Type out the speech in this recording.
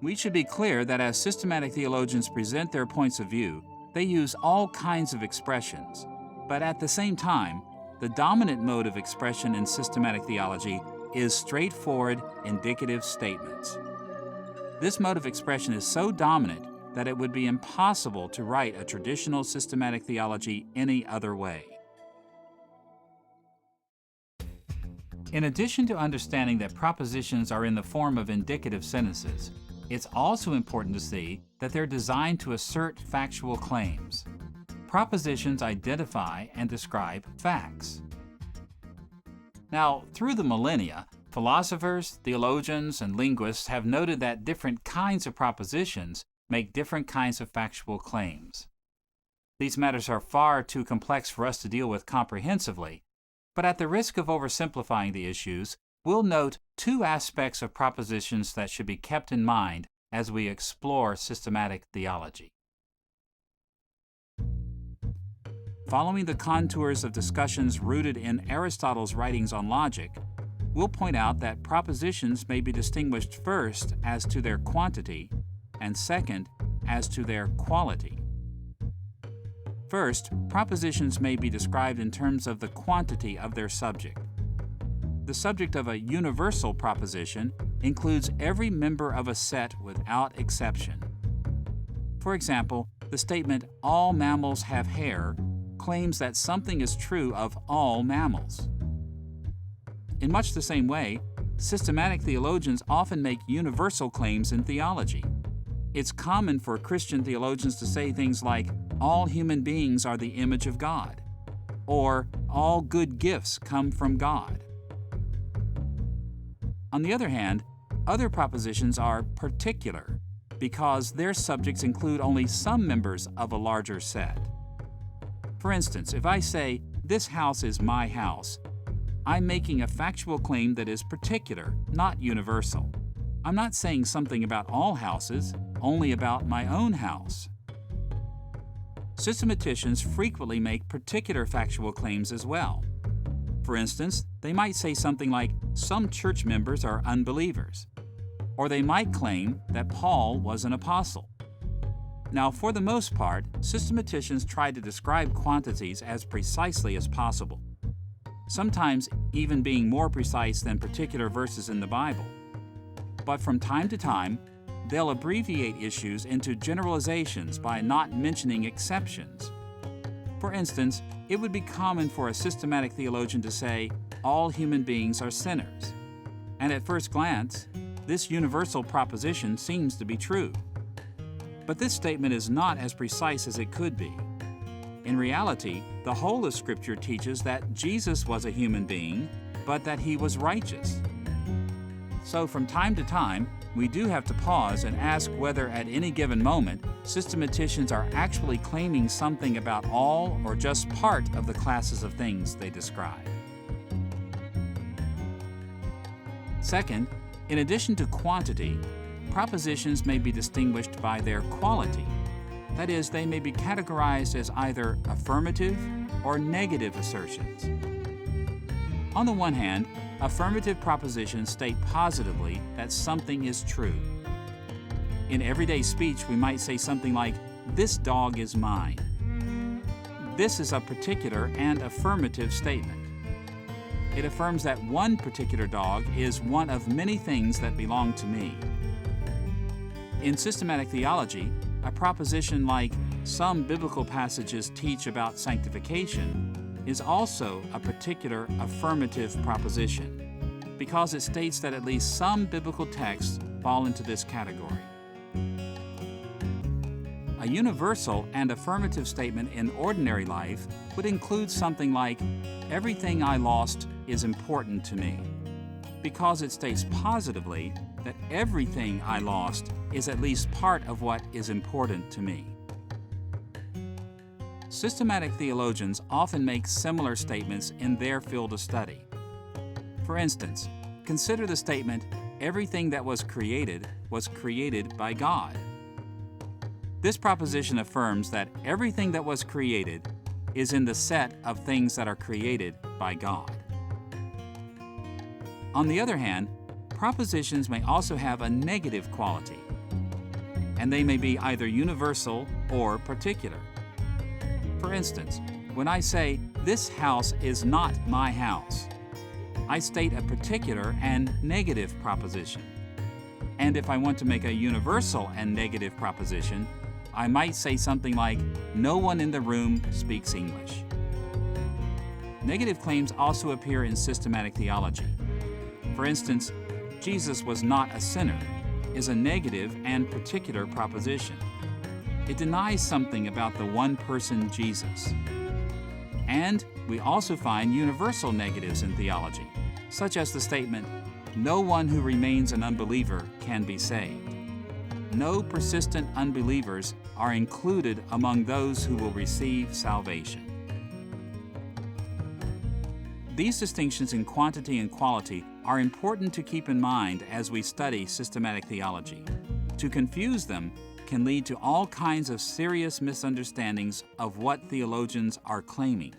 We should be clear that as systematic theologians present their points of view, they use all kinds of expressions. But at the same time, the dominant mode of expression in systematic theology is straightforward, indicative statements. This mode of expression is so dominant that it would be impossible to write a traditional systematic theology any other way. In addition to understanding that propositions are in the form of indicative sentences, it's also important to see that they're designed to assert factual claims. Propositions identify and describe facts. Now, through the millennia, philosophers, theologians, and linguists have noted that different kinds of propositions make different kinds of factual claims. These matters are far too complex for us to deal with comprehensively, but at the risk of oversimplifying the issues, we'll note two aspects of propositions that should be kept in mind as we explore systematic theology. Following the contours of discussions rooted in Aristotle's writings on logic, we'll point out that propositions may be distinguished first as to their quantity and second as to their quality. First, propositions may be described in terms of the quantity of their subject. The subject of a universal proposition includes every member of a set without exception. For example, the statement, "all mammals have hair," claims that something is true of all mammals. In much the same way, systematic theologians often make universal claims in theology. It's common for Christian theologians to say things like, "all human beings are the image of God," or "all good gifts come from God." On the other hand, other propositions are particular because their subjects include only some members of a larger set. For instance, if I say, "this house is my house," I'm making a factual claim that is particular, not universal. I'm not saying something about all houses, only about my own house. Systematicians frequently make particular factual claims as well. For instance, they might say something like, "some church members are unbelievers," or they might claim that Paul was an apostle. Now, for the most part, systematicians try to describe quantities as precisely as possible, sometimes even being more precise than particular verses in the Bible. But from time to time, they'll abbreviate issues into generalizations by not mentioning exceptions. For instance, it would be common for a systematic theologian to say, "all human beings are sinners." And at first glance, this universal proposition seems to be true. But this statement is not as precise as it could be. In reality, the whole of Scripture teaches that Jesus was a human being, but that he was righteous. So from time to time, we do have to pause and ask whether at any given moment, systematicians are actually claiming something about all or just part of the classes of things they describe. Second, in addition to quantity, propositions may be distinguished by their quality. That is, they may be categorized as either affirmative or negative assertions. On the one hand, affirmative propositions state positively that something is true. In everyday speech, we might say something like, "this dog is mine." This is a particular and affirmative statement. It affirms that one particular dog is one of many things that belong to me. In systematic theology, a proposition like, "some biblical passages teach about sanctification," is also a particular affirmative proposition, because it states that at least some biblical texts fall into this category. A universal and affirmative statement in ordinary life would include something like, "everything I lost is important to me," because it states positively that everything I lost is at least part of what is important to me. Systematic theologians often make similar statements in their field of study. For instance, consider the statement, "everything that was created by God." This proposition affirms that everything that was created is in the set of things that are created by God. On the other hand, propositions may also have a negative quality, and they may be either universal or particular. For instance, when I say, "This house is not my house," I state a particular and negative proposition. And if I want to make a universal and negative proposition, I might say something like, "No one in the room speaks English." Negative claims also appear in systematic theology. For instance, "Jesus was not a sinner" is a negative and particular proposition. It denies something about the one person Jesus. And we also find universal negatives in theology, such as the statement, "No one who remains an unbeliever can be saved." No persistent unbelievers are included among those who will receive salvation. These distinctions in quantity and quality are important to keep in mind as we study systematic theology. To confuse them can lead to all kinds of serious misunderstandings of what theologians are claiming.